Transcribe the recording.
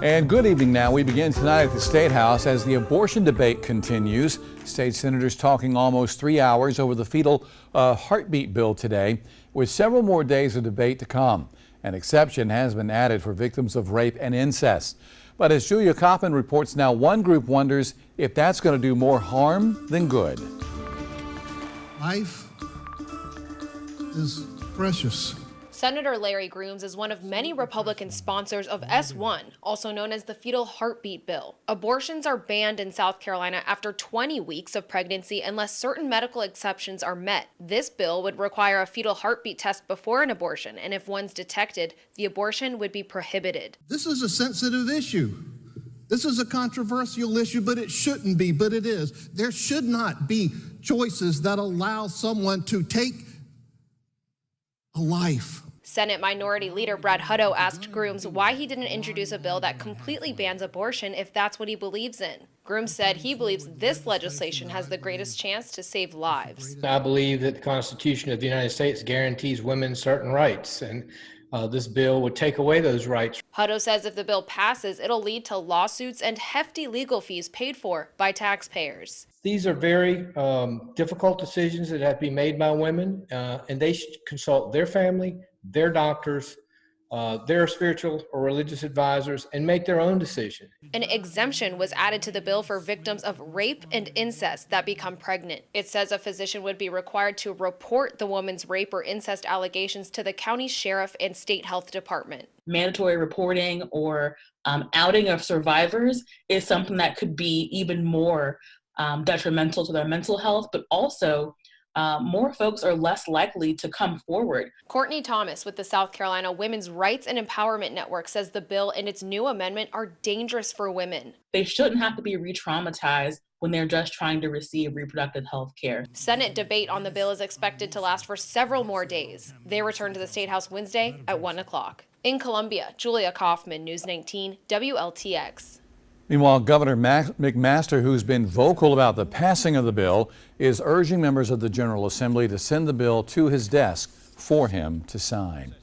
And good evening now. We begin tonight at the State House as the abortion debate continues. State senators talking almost 3 hours over the fetal heartbeat bill today, with several more days of debate to come. An exception has been added for victims of rape and incest. But as Julia Coppin reports now, one group wonders if that's going to do more harm than good. Life is precious. Senator Larry Grooms is one of many Republican sponsors of S1, also known as the fetal heartbeat bill. Abortions are banned in South Carolina after 20 weeks of pregnancy unless certain medical exceptions are met. This bill would require a fetal heartbeat test before an abortion, and if one's detected, the abortion would be prohibited. This is a sensitive issue. This is a controversial issue, but it shouldn't be, but it is. There should not be choices that allow someone to take a life. Senate Minority Leader Brad Hutto asked Grooms why he didn't introduce a bill that completely bans abortion if that's what he believes in. Grooms said he believes this legislation has the greatest chance to save lives. I believe that the Constitution of the United States guarantees women certain rights, and this bill would take away those rights. Hutto says if the bill passes, it'll lead to lawsuits and hefty legal fees paid for by taxpayers. These are very difficult decisions that have to be made by women, and they should consult their family, their doctors, their spiritual or religious advisors, and make their own decision. An exemption was added to the bill for victims of rape and incest that become pregnant. It says a physician would be required to report the woman's rape or incest allegations to the county sheriff and state health department. Mandatory reporting or outing of survivors is something that could be even more detrimental to their mental health, but also more folks are less likely to come forward. Courtney Thomas with the South Carolina Women's Rights and Empowerment Network says the bill and its new amendment are dangerous for women. They shouldn't have to be re-traumatized when they're just trying to receive reproductive health care. Senate debate on the bill is expected to last for several more days. They return to the State House Wednesday at 1 o'clock. In Columbia, Julia Kaufman, News 19, WLTX. Meanwhile, Governor McMaster, who's been vocal about the passing of the bill, is urging members of the General Assembly to send the bill to his desk for him to sign.